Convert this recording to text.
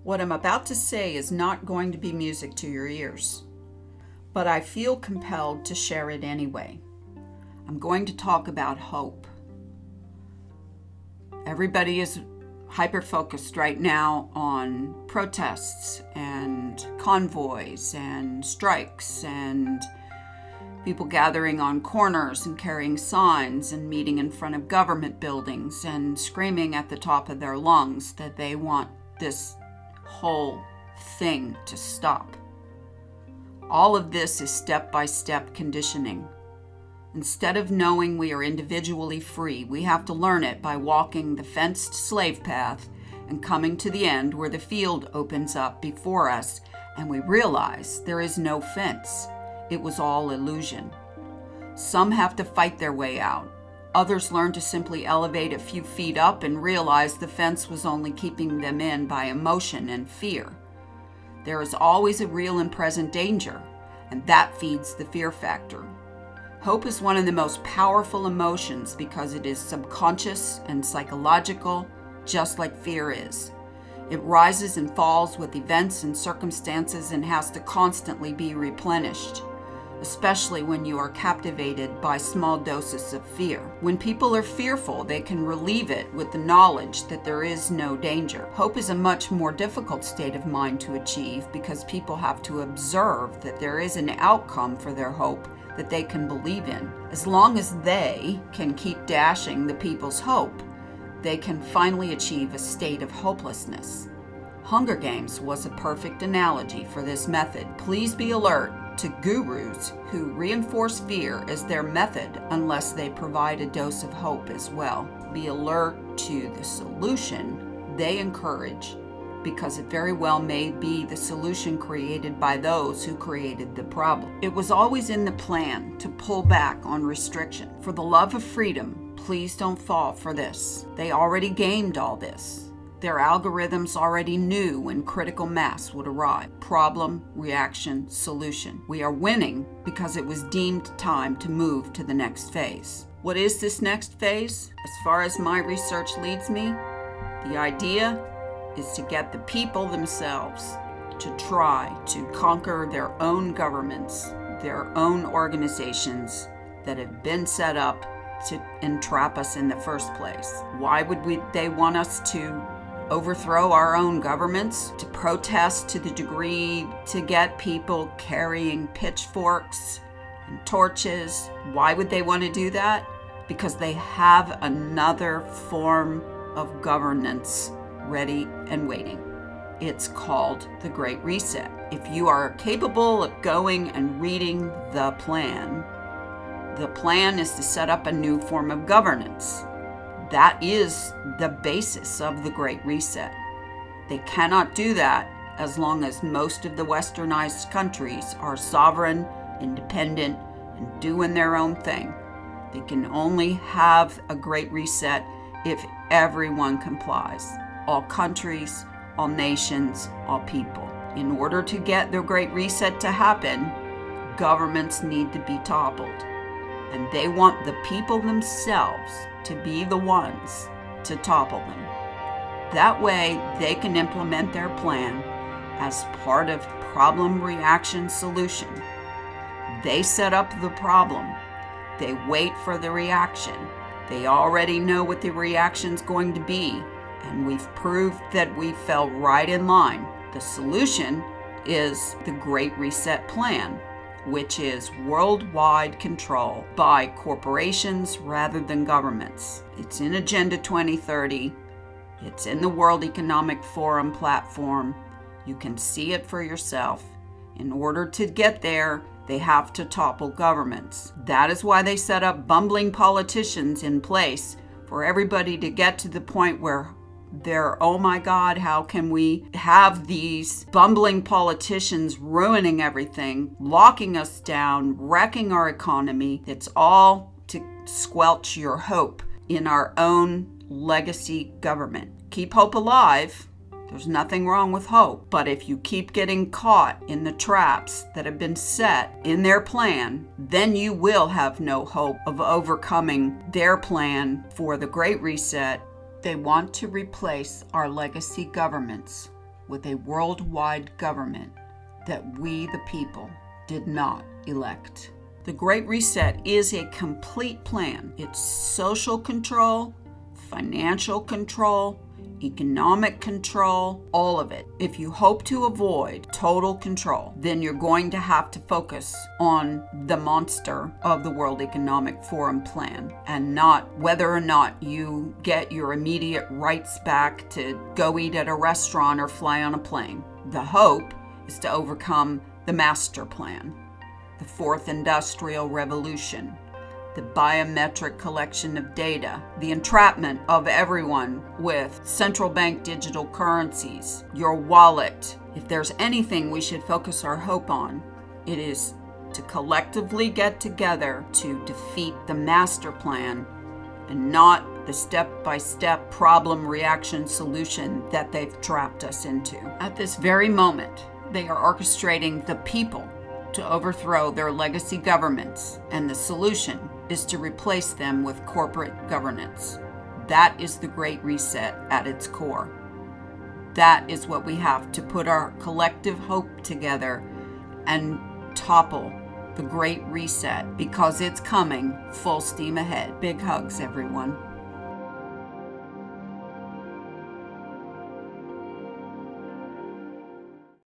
What I'm about to say is not going to be music to your ears, but I feel compelled to share it anyway. I'm going to talk about hope. Everybody is hyper-focused right now on protests and convoys and strikes and people gathering on corners and carrying signs and meeting in front of government buildings and screaming at the top of their lungs that they want this whole thing to stop. All of this is step-by-step conditioning. Instead of knowing we are individually free, we have to learn it by walking the fenced slave path and coming to the end where the field opens up before us and we realize there is no fence. It was all illusion. Some have to fight their way out. Others learn to simply elevate a few feet up and realize the fence was only keeping them in by emotion and fear. There is always a real and present danger, and that feeds the fear factor. Hope is one of the most powerful emotions because it is subconscious and psychological, just like fear is. It rises and falls with events and circumstances and has to constantly be replenished, especially when you are captivated by small doses of fear. When people are fearful, they can relieve it with the knowledge that there is no danger. Hope is a much more difficult state of mind to achieve because people have to observe that there is an outcome for their hope that they can believe in. As long as they can keep dashing the people's hope, they can finally achieve a state of hopelessness. Hunger Games was a perfect analogy for this method. Please be alert to gurus who reinforce fear as their method unless they provide a dose of hope as well. Be alert to the solution they encourage because it very well may be the solution created by those who created the problem. It was always in the plan to pull back on restriction. For the love of freedom, please don't fall for this. They already gamed all this. Their algorithms already knew when critical mass would arrive. Problem, reaction, solution. We are winning because it was deemed time to move to the next phase. What is this next phase? As far as my research leads me, the idea is to get the people themselves to try to conquer their own governments, their own organizations that have been set up to entrap us in the first place. Why would they want us to overthrow our own governments, to protest to the degree to get people carrying pitchforks and torches? Why would they want to do that? Because they have another form of governance ready and waiting. It's called the Great Reset. If you are capable of going and reading the plan is to set up a new form of governance. That is the basis of the Great Reset. They cannot do that as long as most of the westernized countries are sovereign, independent, and doing their own thing. They can only have a Great Reset if everyone complies. All countries, all nations, all people. In order to get the Great Reset to happen, governments need to be toppled. And they want the people themselves to be the ones to topple them. That way, they can implement their plan as part of problem, reaction, solution. They set up the problem. They wait for the reaction. They already know what the reaction's going to be, and we've proved that we fell right in line. The solution is the Great Reset Plan, which is worldwide control by corporations rather than governments. It's in Agenda 2030. It's in the World Economic Forum platform. You can see it for yourself. In order to get there, they have to topple governments. That is why they set up bumbling politicians in place for everybody to get to the point where they're, oh my God, how can we have these bumbling politicians ruining everything, locking us down, wrecking our economy? It's all to squelch your hope in our own legacy government. Keep hope alive. There's nothing wrong with hope. But if you keep getting caught in the traps that have been set in their plan, then you will have no hope of overcoming their plan for the Great Reset. They want to replace our legacy governments with a worldwide government that we, the people, did not elect. The Great Reset is a complete plan. It's social control, financial control, economic control, all of it. If you hope to avoid total control, then you're going to have to focus on the monster of the World Economic Forum plan and not whether or not you get your immediate rights back to go eat at a restaurant or fly on a plane. The hope is to overcome the master plan, the fourth industrial revolution, the biometric collection of data, the entrapment of everyone with central bank digital currencies, your wallet. If there's anything we should focus our hope on, it is to collectively get together to defeat the master plan and not the step-by-step problem reaction solution that they've trapped us into. At this very moment, they are orchestrating the people to overthrow their legacy governments, and the solution is to replace them with corporate governance. That is the Great Reset at its core. That is what we have to put our collective hope together and topple the Great Reset, because it's coming full steam ahead. Big hugs, everyone.